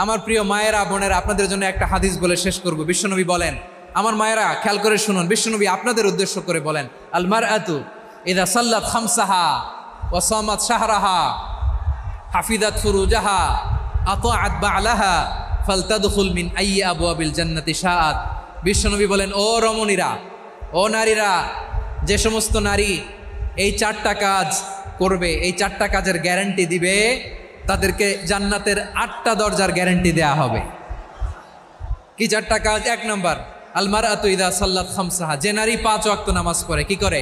আমার প্রিয় মায়েরা বোনেরা, আপনাদের জন্য একটা হাদিস বলে শেষ করব। বিশ্বনবী বলেন, আমার মায়েরা খেয়াল করে শুনুন, বিশ্বনবী আপনাদের উদ্দেশ্য করে বলেন, আল মারআতু ইযা সাল্লাত খামসাহা ওয়া সামাত শাহরাহা হাফিজাত ফুরুজাহা আতাআত বা'লাহা ফালতাদখুল মিন আইয়ি আবওয়াবিল জান্নাতি শাআত। বিশ্বনবী বলেন, ও রমণীরা, ও নারীরা, যে সমস্ত নারী এই 4টা কাজ করবে, এই 4টা কাজের গ্যারান্টি দিবে, তাদেরকে জান্নাতের 8টা দরজার গ্যারান্টি দেয়া হবে। কি 4টা কাজ? 1 নম্বর, আল মারআতু ইযা সাল্লাত খামসাহা, যে নারী 5 ওয়াক্ত নামাজ পড়ে। কি করে?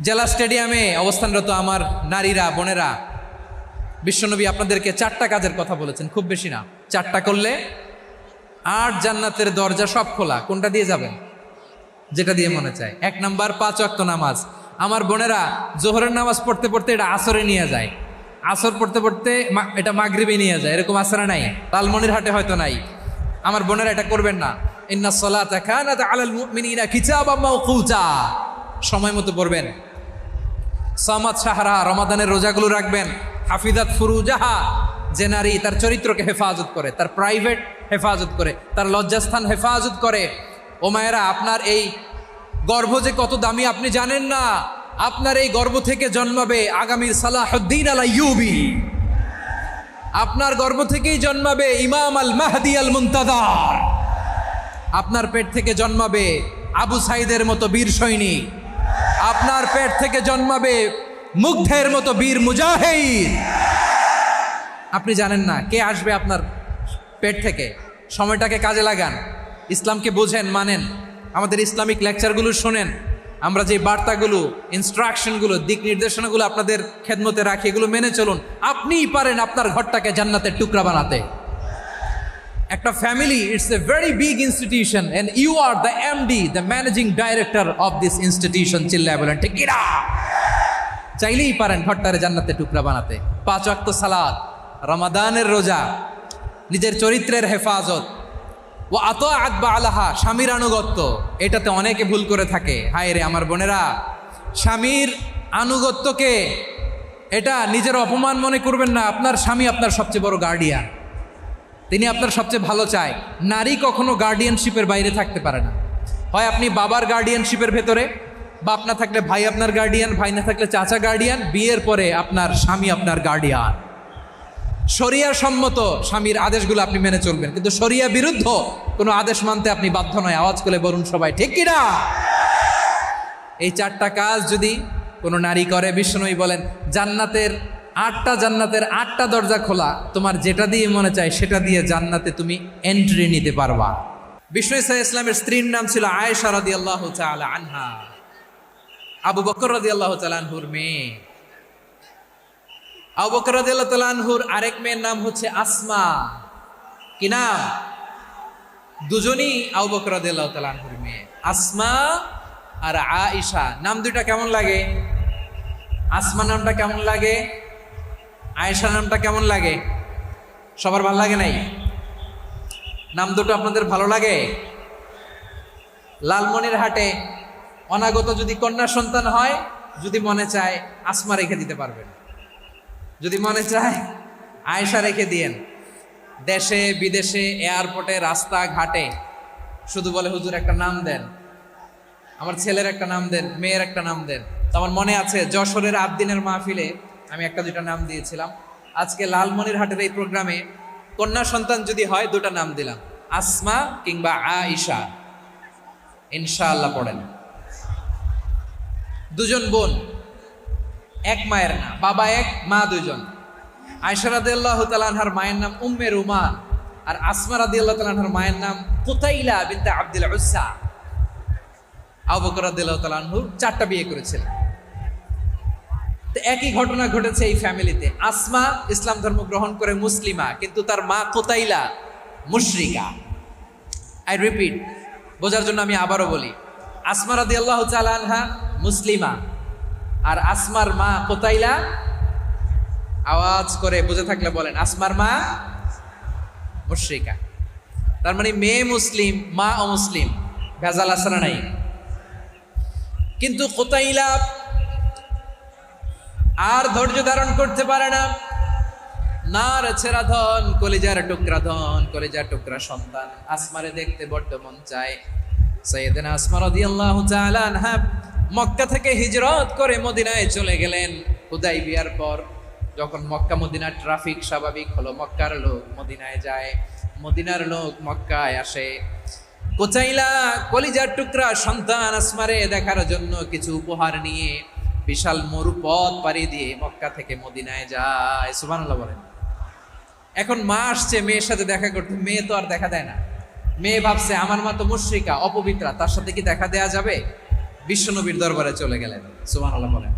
জেলা স্টেডিয়ামে অবস্থানরত আমার নারীরা বোনেরা, বিশ্বনবী আপনাদেরকে 4টা কাজের কথা বলেছেন, খুব বেশি না। 4টা করলে 8 জান্নাতের দরজা সব খোলা। কোনটা দিয়ে যাবেন? যেটা দিয়ে মনে চায়। 1 নম্বর 5 ওয়াক্ত নামাজ। আমার বোনেরা জোহরের নামাজ পড়তে পড়তে এটা আসরে নিয়ে যায়, আসর পড়তে পড়তে এটা মাগরিবে নিয়ে যায়। এরকম আসরে নাই, লালমনিরহাটে হয়তো নাই। আমার বোনেরা এটা করবেন না। ইন্নাস সালাতা কানাত আলাল মুমিনিনা কিতাবাম মাওকুতা, সময় মতো পড়বেন। সামাত শাহরা, রমাদানের রোজাগুলো রাখবেন। হাফিজাত ফুরুজাহা, যে নারী তার চরিত্রকে হেফাজত করে, তার প্রাইভেট হেফাজত করে, তার লজ্জাস্থান হেফাজত করে। ও মায়েরা, আপনার এই গর্ভ যে কত দামি আপনি জানেন না। আপনার এই গর্ভ থেকে জন্মাবে আগামীর সালাহুদ্দিন আল আইয়ুবী। আপনার গর্ভ থেকেই জন্মাবে ইমাম আল মাহদি আল মুনতাজার। আপনার পেট থেকে জন্মাবে আবু সাইদের মতো বীর সৈনিক। আপনার পেট থেকে জন্মাবে মুগ্ধের মতো বীর মুজাহিদ। আপনি জানেন না কে আসবে আপনার পেট থেকে। সময়টাকে কাজে লাগান, ইসলামকে বোঝেন, মানেন, আমাদের ইসলামিক লেকচারগুলো শোনেন। আমরা যে বার্তাগুলো, ইনস্ট্রাকশনগুলো, দিক নির্দেশনাগুলো আপনাদের খেদমতে রাখি, এগুলো মেনে চলুন। আপনিই পারেন আপনার ঘরটাকে জান্নাতের টুকরা বানাতে। একটা family, it's a very big institution and you are the MD, the managing director of this institution. চিল্লায় বলেন ঠিক কিনা? চাইলেই পারেন ঘরটারে জান্নাতের টুকরা বানাতে। 5 ওয়াক্ত সালাত, রমাদানের রোজা, নিজের চরিত্রের হেফাজত, ও আতাআত বা'লাহা, স্বামীর আনুগত্য। এটাতে অনেকে ভুল করে থাকে। হায় রে আমার বোনেরা, স্বামীর আনুগত্যকে এটা নিজের অপমান মনে করবেন না। আপনার স্বামী আপনার সবচেয়ে বড় গার্ডিয়ান, তিনি আপনার সবচেয়ে ভালো চায়। নারী কখনো গার্ডিয়ানশিপের বাইরে থাকতে পারে না। হয় আপনি বাবার গার্ডিয়ানশিপের ভেতরে, বাপ না থাকলে ভাই আপনার গার্ডিয়ান, ভাই না থাকলে চাচা গার্ডিয়ান, বিয়ের পরে আপনার স্বামী আপনার গার্ডিয়ান। শরিয়া সম্মত স্বামীর আদেশগুলো আপনি মেনে চলবেন, কিন্তু শরিয়া বিরুদ্ধ কোনো আদেশ মানতে আপনি বাধ্য নয়। আওয়াজ করে বলুন সবাই ঠিক কিনা? এই 4টা কাজ যদি কোনো নারী করে, বিশ্বনবী বলেন জান্নাতের 8টা দরজা খোলা। তোমার যেটা দিয়ে মনে চায় সেটা দিয়ে জান্নাতে তুমি এন্ট্রি নিতে পারবা। বিষ্ণু ইসা ইসলামের স্ত্রীর নাম ছিল আয়েশা রাদিয়াল্লাহু তাআলা আনহা, আবু বকর রাদিয়াল্লাহু তাআলা আনহুর মেয়ে। আবু বকর রাদিয়াল্লাহু তাআলা আনহুর আরেক মেয়ের নাম হচ্ছে আসমা। কি নাম? দুজনই আবু বকর রাদিয়াল্লাহু তাআলা আনহুর মেয়ে, আসমা আর আয়েশা। নাম দুইটা কেমন লাগে? আসমা নামটা কেমন লাগে? আয়েশা নামটা কেমন লাগে? সবার ভালো লাগে নাই? নাম দুটো আপনাদের ভালো লাগে? লালমনিরহাটে অনাগত যদি কন্যা সন্তান হয়, যদি মনে চায় আসমা রেখে দিতে পারবেন, যদি মনে চায় আয়েশা রেখে দিয়েন। দেশে বিদেশে এয়ারপোর্টে রাস্তাঘাটে শুধু বলে হুজুর একটা নাম দেন, আমার ছেলের একটা নাম দেন, মেয়ের একটা নাম দেন। তো আমার মনে আছে যশোরের আবদিনের মাহফিলে আমি 1-2টা নাম দিয়েছিলাম। আজকে লালমনিরহাটের এই প্রোগ্রামে কন্যা সন্তান যদি হয় 2টা নাম দিলাম, আসমা কিংবা আয়েশা। ইনশাআল্লাহ পড়েন। দুজন বোন, এক মায়ের না, বাবা এক মা দুজন। আয়েশা রাদিয়াল্লাহু তাআলা আনহার মায়ের নাম উম্মে রুমান, আর আসমা রাদিয়াল্লাহু তাআলা আনহার মায়ের নাম কুতাইলা বিনতে আব্দুল উজ্জা। আবু বকর রাদিয়াল্লাহু তাআলা আনহু 4টা বিয়ে করেছিলেন। তো একই ঘটনা ঘটেছে এই ফ্যামিলিতে। আসমা ইসলাম ধর্ম গ্রহণ করে মুসলিমা, কিন্তু তার মা কুতাইলা মুশরিকা। আই রিপিট, বোঝার জন্য আমি আবারও বলি, আসমা রাদিয়াল্লাহু তাআলা আনহা মুসলিমা, আর আসমার মা কুতাইলা। আওয়াজ করে বুঝে থাকলে বলেন, আসমার মা মুশরিকা। তার মানে মেয়ে মুসলিম, মা অমুসলিম। ভেজাল আছে না নাই? কিন্তু কুতাইলা আর ধৈর্য ধারণ করতে পারে না। নার ছেড়া ধন, কলিজার টুকরা ধন, কলিজার টুকরা সন্তান আসমারে দেখতে বড্ড মন চায়। সাইয়েদনা আসমা রাদিয়াল্লাহু তাআলা আনহা মক্কা থেকে হিজরত করে মদিনায় চলে গেলেন হুদাইবিয়ার পর। যখন মক্কা মদিনার ট্রাফিক স্বাভাবিক হলো, মক্কার লোক মদিনায় যায়, মদিনার লোক মক্কায় আসে। কোচাইলা কলিজার টুকরা সন্তান আসমারে দেখার জন্য কিছু উপহার নিয়ে বিশাল মরুপথ পাড়ি দিয়ে মক্কা থেকে মদিনায় যায়। সুবহানাল্লাহ বলেন। এখন মা আসছে মেয়ের সাথে দেখা করতে, মেয়ে তো আর দেখা দেয় না। মেয়ে ভাবছে আমার মা তো মুশরিকা, অপবিত্রা, তার সাথে কি দেখা দেয়া যাবে? বিশ্বনবীর দরবারে চলে গেলেন। সুবহানাল্লাহ বলেন।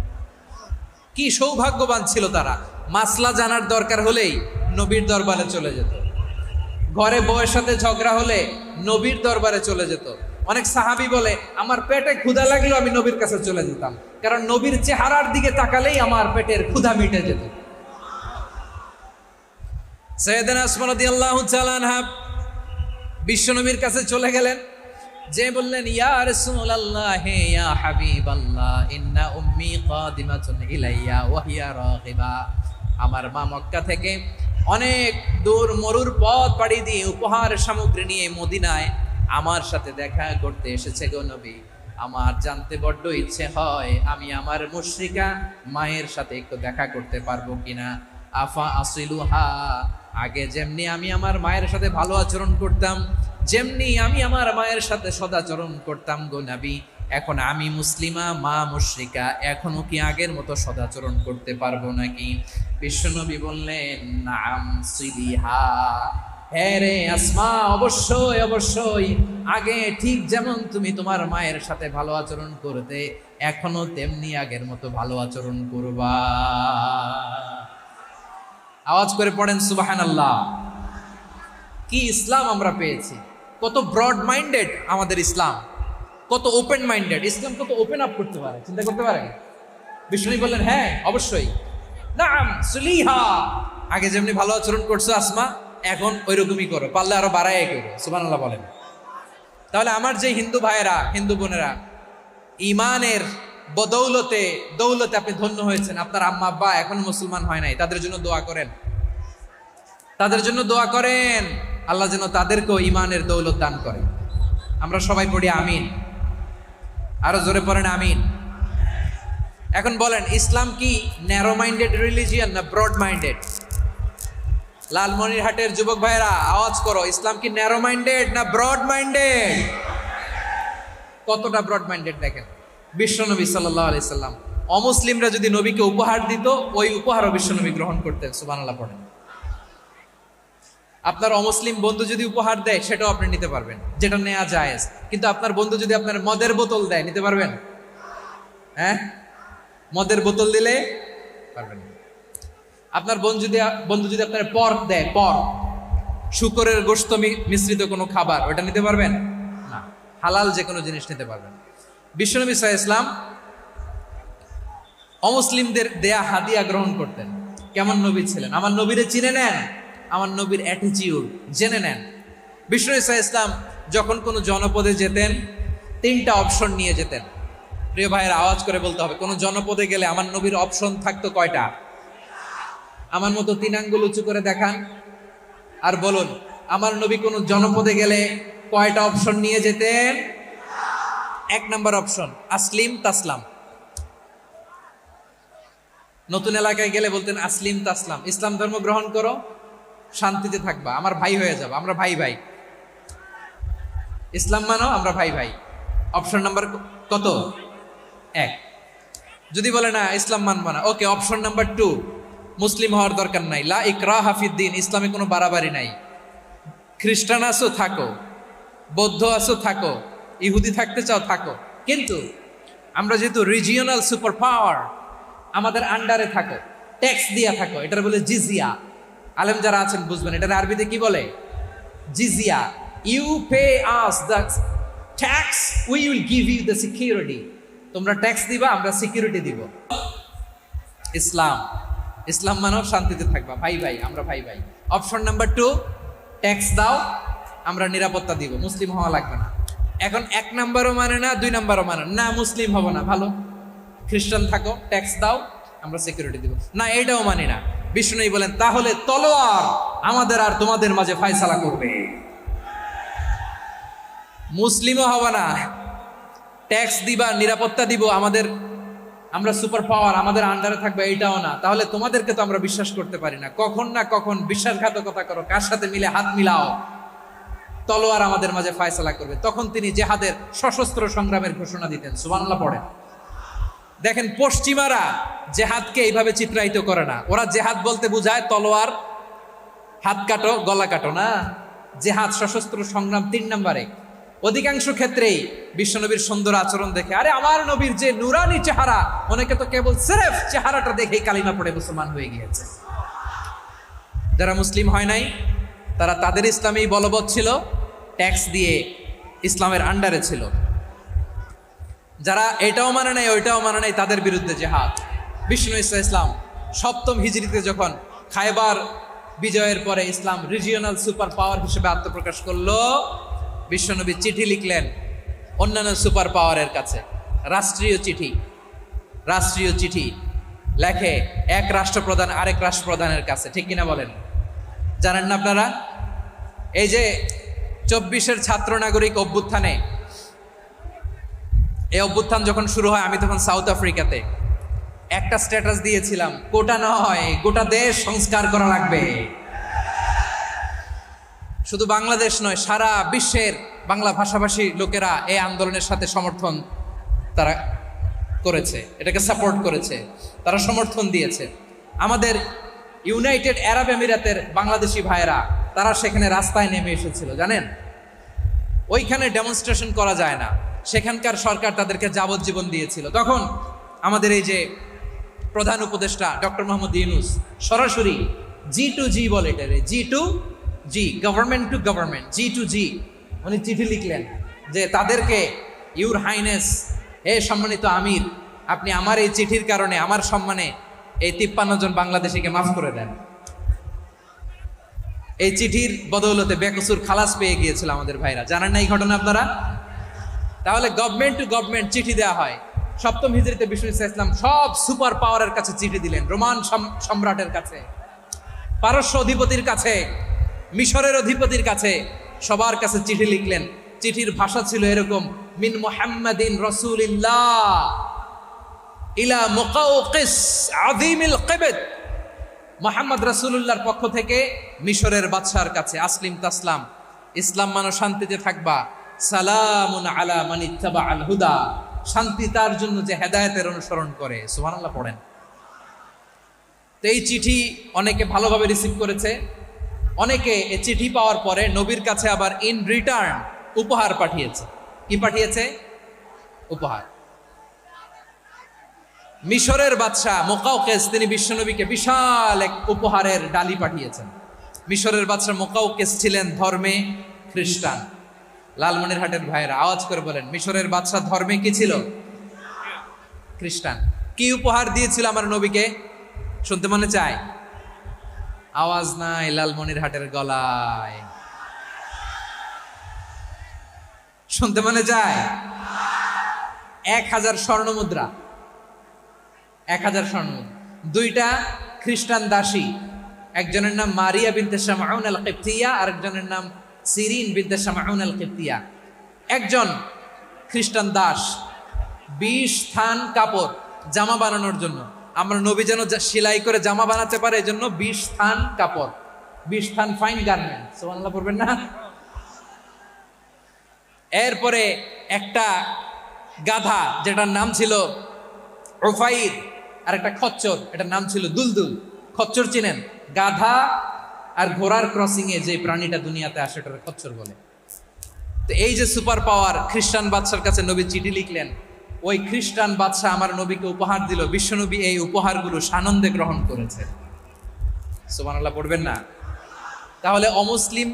কি সৌভাগ্যবান ছিল তারা, মাসলা জানার দরকার হলেই নবীর দরবারে চলে যেত। ঘরে বউয়ের সাথে ঝগড়া হলে নবীর দরবারে চলে যেত। অনেক সাহাবী বলে আমার পেটে ক্ষুধা লাগলেও আমি নবীর কাছে চলে যেতাম, কারণ নবীর চেহারার দিকে তাকালেই আমার পেটের ক্ষুধা মিটে যেত। সাইয়েদনা আসমা রাদিয়াল্লাহু তাআলা আনহা বিশ্বনবীর কাছে চলে গেলেন, যে বললেন ইয়া রাসূলুল্লাহ ইয়া হাবিবাল্লাহ ইন্না উম্মি কাদিমাতুন ইলাইয়া ওয়া হিয়া রাগিবা। আমার মা মক্কা থেকে অনেক দূর মরুর পথ পাড়ি দিয়ে উপহার সামগ্রী নিয়ে মদিনায় আমার সাথে দেখা করতে এসেছে গো নবী। আমার জানতে বড্ড ইচ্ছে হয় আমি আমার মুশরিকা মায়ের সাথে একটু দেখা করতে পারবো কিনা। আফা আসিলুহা, আগে যেমনি আমি আমার মায়ের সাথে ভালো আচরণ করতাম, যেমনি আমি আমার মায়ের সাথে সদাচরণ করতাম গো নবী, এখন আমি মুসলিমা মা মুশরিকা, এখনো কি আগের মতো সদাচরণ করতে পারবো নাকি? বিশ্বনবী বললেন নাম সিলিহা, হ্যাঁ রে আসমা, অবশ্যই অবশ্যই, আগে ঠিক যেমন তুমি তোমার মায়ের সাথে ভালো আচরণ করতে, এখনো তেমনি আগের মতো ভালো আচরণ করবা। আওয়াজ করে পড়েন সুবহানাল্লাহ। কি ইসলাম আমরা পেয়েছি! কত ব্রড মাইন্ডেড আমাদের ইসলাম, কত ওপেন মাইন্ডেড ইসলাম, কত ওপেন আপ করতে পারে, চিন্তা করতে পারে। বিষ্ণু বললেন হ্যাঁ অবশ্যই, নাম সুলিহা, আগে যেমনি ভালো আচরণ করছো আসমা, এখন ওইরকমই করো, পারলে আরো বাড়াই করো। সুবহানাল্লাহ বলেন। তাহলে আমার যে হিন্দু ভাইয়েরা, হিন্দু বোনেরা, ইমানের বদৌলতে দৌলতে আপনি ধন্য হয়েছেন, আপনার আম্মা আব্বা এখন মুসলমান হয় নাই, তাদের জন্য দোয়া করেন, তাদের জন্য দোয়া করেন, আল্লাহ যেন তাদেরকেও ইমানের দৌলত দান করে। আমরা সবাই পড়ি আমিন, আরো জোরে পড়েন আমিন। এখন বলেন ইসলাম কি ন্যারো মাইন্ডেড রিলিজিয়ান না ব্রড মাইন্ডেড? লালমনিরহাটের যুবক ভাইরা আওয়াজ করো, ইসলাম কি ন্যারো মাইন্ডেড না ব্রড মাইন্ডেড? কতটা ব্রড মাইন্ডেড দেখেন। বিশ্বনবী সাল্লাল্লাহু আলাইহি সাল্লাম অমুসলিমরা যদি নবীকে উপহার দিত, ওই উপহারও বিশ্বনবী গ্রহণ করতেন। সুবহানাল্লাহ পড়েন। আপনার অমুসলিম বন্ধু যদি উপহার দেয় সেটাও আপনি নিতে পারবেন, যেটা নেওয়া জায়েজ। কিন্তু আপনার বন্ধু যদি আপনার মদের বোতল দেয়, নিতে পারবেন? হ্যাঁ, মদের বোতল দিলে পারবেন। আপনার বন্ধু যদি আপনার পর্ক দেয়, পর্ক, শুকরের গোশত মিশ্রিত কোনো খাবার, ওটা নিতে পারবেন না। হালাল যে কোনো জিনিস নিতে পারবেন। বিশ্বনবী সাল্লাল্লাহু আলাইহি ওয়াসাল্লাম অমুসলিমদের দেয়া হাদিয়া গ্রহণ করতেন। কেমন নবী ছিলেন! আমার নবীরে চিনে নেন, আমার নবীর অ্যাটিটিউড জেনে নেন। বিশ্বনবী সাল্লাল্লাহু আলাইহি ওয়াসাল্লাম যখন কোনো জনপদে যেতেন, 3টা অপশন নিয়ে যেতেন। প্রিয় ভাইয়ের আওয়াজ করে বলতে হবে, কোনো জনপদে গেলে আমার নবীর অপশন থাকতো কয়টা? আমার মতো 3 আঙ্গুল উঁচু করে দেখান আর বলুন, আমার নবী কোনো জনপদে গেলে কয়টা অপশন নিয়ে যেতেন? 1 নম্বর অপশন আসলিম তাসলাম। নতুন এলাকায় গেলে বলতেন আসলিম তাসলাম, ইসলাম ধর্ম গ্রহণ করো, শান্তিতে থাকবা, আমার ভাই হয়ে যাবো, আমরা ভাই ভাই, ইসলাম মানো, আমরা ভাই ভাই। অপশন নাম্বার কত? 1। যদি বলে না ইসলাম মানবো না, ওকে, অপশন নাম্বার 2, মুসলিম হওয়ার দরকার নাই, লা ইকরাহা ফিদ্দিন, ইসলামে কোনো বাড়াবাড়ি নাই। খ্রিস্টান আছো থাকো, বৌদ্ধ আছো থাকো, ইহুদি থাকতে চাও থাকো, কিন্তু আমরা যেহেতু রিজিওনাল সুপার পাওয়ার, আমাদের আন্ডারে থাকো, ট্যাক্স দিয়া থাকো, এটার বলে জিজিয়া। আলেম যারা আছেন বুঝবেন, এটার আরবিতে কি বলে? জিজিয়া। You pay us the tax, we will give you the security. তোমরা ট্যাক্স দিবা, আমরা সিকিউরিটি দিব। ইসলাম, ইসলাম মানব, শান্তিতে থাকবা, ভাই ভাই, আমরা ভাই ভাই। অপশন নাম্বার 2, ট্যাক্স দাও, আমরা নিরাপত্তা দিব, মুসলিম হওয়া লাগবে না। এখন 1 নাম্বারও মানে না, 2 নাম্বারও মানে না, মুসলিম হবো না, ভালো, খ্রিস্টান থাকো, ট্যাক্স দাও, আমরা সিকিউরিটি দিব না, এটাও মানি না। বিষ্ণু বলেন, তাহলে তলোয়ার আমাদের আর তোমাদের মাঝে ফায়সালা করবে। মুসলিমও হবে না, ট্যাক্স দিবা, নিরাপত্তা দিব, আমরা সুপার পাওয়ার, আমাদের আন্ডারে থাকবে, এইটাও না। তাহলে তোমাদেরকে তো আমরা বিশ্বাস করতে পারি না, কখন না কখন বিশ্বাসঘাতকতা করো, কার সাথে মিলে হাত মিলাও, তলোয়ার আমাদের মাঝে ফায়সালা করবে। তখন তিনি জেহাদের সশস্ত্র সংগ্রামের ঘোষণা দিতেন। সুবহানাল্লাহ পড়েন। দেখেন, পশ্চিমারা জেহাদকে এইভাবে চিত্রায়িত করে না। ওরা জেহাদ বলতে বুঝায় তলোয়ার, হাত কাটো, গলা কাটো না। জেহাদ সশস্ত্র সংগ্রাম 3 নম্বরে। অধিকাংশ ক্ষেত্রেই বিশ্বনবীর সুন্দর আচরণ দেখে, আরে আমার নবীর যে নুরানি চেহারা, অনেকে তো কেবল সিরেফ চেহারাটা দেখেই কালিমা পড়ে মুসলমান হয়ে গিয়েছে। যারা মুসলিম হয় নাই তারা তাদের ইসলামেই বলবৎ ছিল, ট্যাক্স দিয়ে ইসলামের আন্ডারে ছিল। যারা এটাও মানে নাই ওইটাও মানে নাই, তাদের বিরুদ্ধে জেহাদ। বিষ্ণু ইসলাম 7ম হিজরিতে যখন খায়বার বিজয়ের পরে ইসলাম রিজিওনাল সুপার পাওয়ার হিসেবে আত্মপ্রকাশ করলো, বিশ্বনবী চিঠি লিখলেন অন্যান্য সুপার পাওয়ারের কাছে, রাষ্ট্রীয় চিঠি লেখে এক রাষ্ট্রপ্রধান আরেক রাষ্ট্রপ্রধানের কাছে। ঠিক কিনা বলেন? জানেন না আপনারা? এই যে 24-এর ছাত্র নাগরিক অভ্যুত্থানে, এই অভ্যুত্থান যখন শুরু হয়, আমি তখন সাউথ আফ্রিকাতে, একটা স্ট্যাটাস দিয়েছিলাম, কোটা নয় গোটা দেশ সংস্কার করা লাগবে। শুধু বাংলাদেশ নয়, সারা বিশ্বের বাংলা ভাষাভাষী লোকেরা এই আন্দোলনের সাথে সমর্থন তারা করেছে, এটাকে সাপোর্ট করেছে, তারা সমর্থন দিয়েছে। আমাদের ইউনাইটেড আরব আমিরাতের বাংলাদেশি ভাইয়েরা, তারা সেখানে রাস্তায় নেমে এসেছিল, জানেন? ওইখানে ডেমনস্ট্রেশন করা যায় না, সেখানকার সরকার তাদেরকে যাবজ্জীবন দিয়েছিল। তখন আমাদের এই যে প্রধান উপদেষ্টা ডক্টর মোহাম্মদ ইউনূস সরাসরি G2G বলে, এটা G2G, government to government, G2G, উনি চিঠি লিখলেন যে তাদেরকে, ইউর হাইনেস, হে সম্মানিত আমির, আপনি আমার এই চিঠির কারণে আমার সম্মানে এই 53 জন বাংলাদেশিকে মাফ করে দেন। এই চিঠির বদৌলতে বেকসুর খালাস পেয়ে গিয়েছিল আমাদের ভাইরা। জানেন না এই ঘটনা আপনারা? তাহলে গভর্নমেন্ট টু গভর্নমেন্ট চিঠি দেওয়া হয়। 7ম হিজরিতে বিষ্ণু ইসলাম সব সুপার পাওয়ারের কাছে চিঠি দিলেন, রোমান সম্রাটের কাছে, পারস্য অধিপতির কাছে, মিশরের অধিপতির কাছে, সবার কাছে চিঠি লিখলেন। চিঠির ভাষা ছিল এরকম, মিন মুহাম্মাদিন রাসূলিল্লাহ ইলা মুকাওকিস আযীমিল কিবত, মুহাম্মদ রাসূলুল্লাহর পক্ষ থেকে মিশরের বাদশার কাছে, আসলিম তাসলাম, ইসলাম মানো শান্তিতে থাকবা, সালামুন আলা মান ইত্তাবাআল হুদা, শান্তি তার জন্য যে হেদায়েতের অনুসরণ করে। সুবহানাল্লাহ পড়েন। তো এই চিঠি অনেকে ভালোভাবে রিসিভ করেছে, অনেকে এই চিঠি পাওয়ার পরে নবীর কাছে আবার ইন রিটার্ন উপহার পাঠিয়েছে। কি পাঠিয়েছে? উপহার। মিশরের বাদশা মুকাওকিস, তিনি বিশ্বনবীকে বিশাল এক উপহারের ডালি পাঠিয়েছেন। মিশরের বাদশা মুকাওকিস ছিলেন ধর্মে খ্রিস্টান। লালমনিরহাটের ভাইয়েরা আওয়াজ করে বলেন, মিশরের বাদশা ধর্মে কি ছিল? খ্রিস্টান। কি উপহার দিয়েছিল আমার নবীকে? শুনতে মনে চায়? আওয়াজ নাই লালমনিরহাটের গলায়, শুনতে মনে চায়? 1000 স্বর্ণ মুদ্রা, 1000 স্বর্ণ মুদ্রা। 2টা খ্রিস্টান দাসী, একজনের নাম মারিয়া বিনতে শামউন আল কিবতিয়া, আরেকজনের নাম সিরিন বিনতে শামউন আল কিবতিয়া। একজন খ্রিস্টান দাস 20 থান কাপড় জামা বানানোর জন্য, আমরা নবী যেন সেলাই করে জামা বানাতে পারে, এজন্য 20 থান কাপড়, 20 থান ফাইন গার্মেন্ট। সুবহানাল্লাহ পড়বেন না? এরপরে একটা গাধা, যেটার নাম ছিল উফাইর, আর একটা খচ্চর, এটার নাম ছিল দুলদুল। খচ্চর চিনেন? গাধা আর ঘোড়ার ক্রসিং এ যে প্রাণীটা দুনিয়াতে আসে, ওটার খচ্চর বলে। তো এই যে সুপার পাওয়ার খ্রিস্টান বাদশার কাছে নবী চিঠি লিখলেন, ওই খ্রিস্টান বাদশা আমার নবীকে উপহার দিল। বিশ্বনবী এই উপহারগুলো সানন্দে গ্রহণ করেছে। সুবহানাল্লাহ পড়বেন না? তাহলে অমুসলিম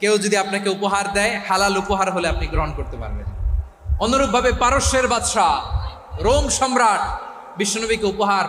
কেউ যদি আপনাকে উপহার দেয়, হালাল উপহার হলে আপনি গ্রহণ করতে পারবেন। অনুরূপভাবে পারস্যের বাদশা, রোম সম্রাট বিশ্বনবীকে উপহার